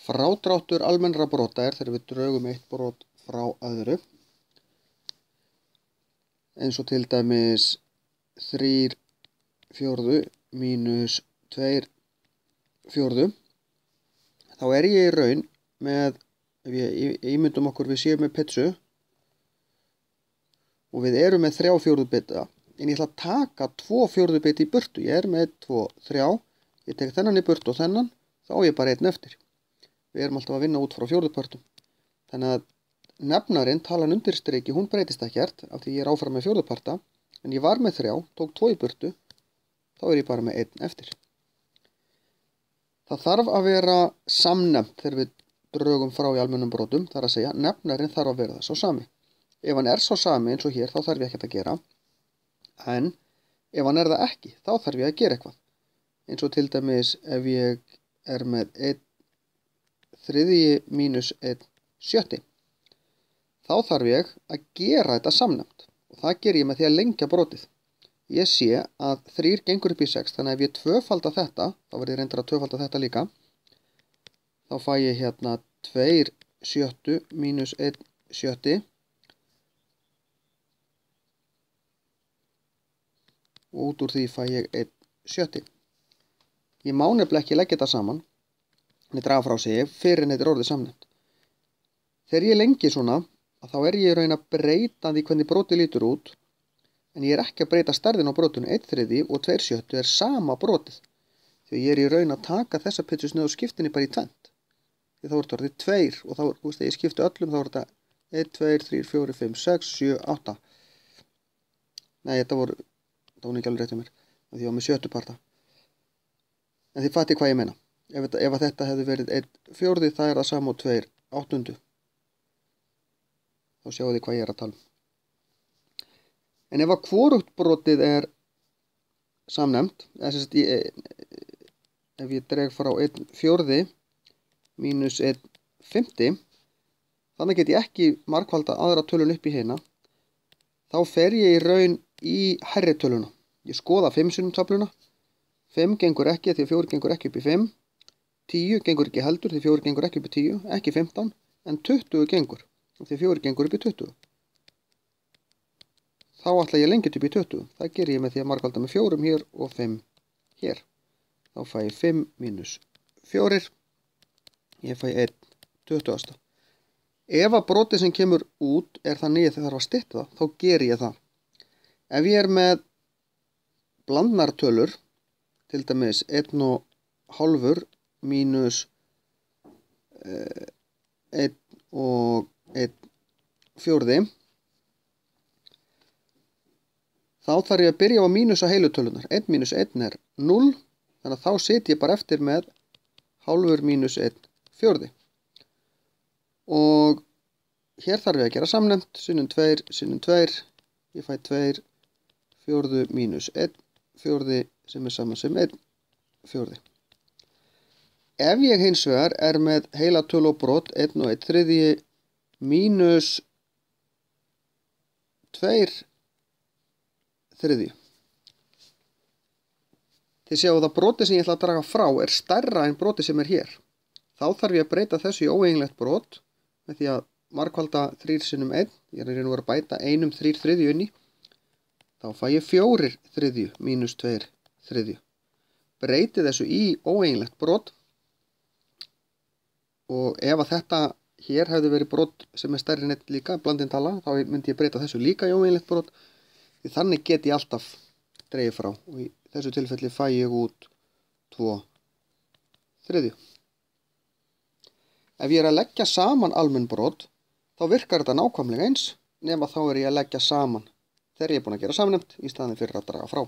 Frádráttur almennra brota er þegar við drögum eitt brot frá öðru. Eins og til dæmis 3/4 mínus 2/4. Þá er ég í raun með, ef ég ímyndum okkur við séum með pitsu og við erum með 3/4 bita, en ég ætla að taka 2/4 bita í burtu. Ég er með 2, 3, ég tek þennan í burtu og þennan, þá er ég bara einn eftir. Við erum alltaf að vinna út frá fjórðupartum. Þannig að nefnarinn, talan undir striki, hún breytist ekkert af því ég er áfram með fjórðuparta, en ég var með 3, tók 2 í burtu, þá er ég bara með 1 eftir. Það þarf að vera samnefnt þegar við drögum frá í almennum brotum, þar að segja, nefnarinn þarf að vera það sá sami. Ef hann er sá sami eins og hér, þá þarf ég ekkert að gera, en ef hann er það ekki, þá þarf ég að gera eitthvað. Eins og til dæmis ef ég er með 1/3 mínus 1/6. Þá þarf ég að gera þetta samnefnt og það ger ég með því að lengja brotið. Ég sé að 3 gengur upp í 6, þannig að ef ég tvöfalda þetta, þá verð ég reyndar að tvöfalda þetta líka, þá fæ ég hérna 2/6 mínus 1/6 og út úr því fæ ég 1/6. Ég má nefnilega ekki leggja þetta saman, en ég draga frá sig fyrir en þetta er orðið samnefnt. Þegar ég lengi svona, þá er ég í raun að breyta því hvernig brotið lítur út, en ég er ekki að breyta stærðin á brotinu. 1/3 og 2/6 er sama brotið, því ég er í raun að taka þessa pitsu snöð og skiptinni bara í tvennt. Því þá er þetta orðið 2 og þá, þú veist, þegar ég skipti öllum, þá er þetta 1, 2, 3, 4, 5, 6, 7, 8. Nei, þetta voru ekki alveg rétt hjá mér, því ég var með 7. parta. En þið fatið hvað ég meina. Ef þetta hefði verið 1/4, það er það sama og 2/8. Þá sjáu þið hvað ég er að tala um. En ef að hvorugt brotið er samnefnt, ef ég dreg frá 1/4 mínus 1/5, þannig get ég ekki margfalda aðra tölun upp í hina, þá fer ég í raun í hærri töluna. Ég skoða 5 sinnum töfluna, 5 gengur ekki því 4 gengur ekki upp í 5, 10 gengur ekki heldur því 4 gengur ekki upp í 10, ekki 15, en 20 gengur því 4 gengur upp í 20. Þá ætla ég lengi upp í 20. Það ger ég með því að margfalda með 4 hér og 5 hér. Þá fæ ég 5 mínus 4, ég fæ 1/20. Ef að brotið sem kemur út er þannig að það þarf að stytta það, þá ger ég það. Ef ég er með blandnartölur, til dæmis 1,5 mínus 1 og 1/4, þá þarf ég að byrja á að mínusa heilu tölunar. 1 mínus 1 er 0, þannig að þá sit ég bara eftir með 0,5 mínus 1/4. Og hér þarf ég að gera samnefnt, sinnum 2, sinnum 2, ég fæ 2/4 mínus 1/4 sem er sama sem 1/4. Ef ég hins vegar er með heila tölu og brot 1 og 1/3 mínus 2/3. Þið sjáu að brotið sem ég ætla að draga frá er stærra en brotið sem er hér. Þá þarf ég að breyta þessu í óeiginlegt brot með því að margfalda 3 sinnum 1, ég er að bæta 1/3 inn í, þá fæ ég 4/3 mínus 2/3. Breyti þessu í óeiginlegt brot og ef að þetta hér hefði verið brot sem er stærri en 1 líka, blandin tala, þá myndi ég breyta þessu líka í óeiginlegt brot, því þannig get ég alltaf dreigið frá og í þessu tilfelli fæ ég út 2/3. Ef ég er að leggja saman almenn brot, þá virkar þetta nákvæmlega eins, nema þá er ég að leggja saman þegar ég er búin að gera samnefnt í staðinn fyrir að draga frá.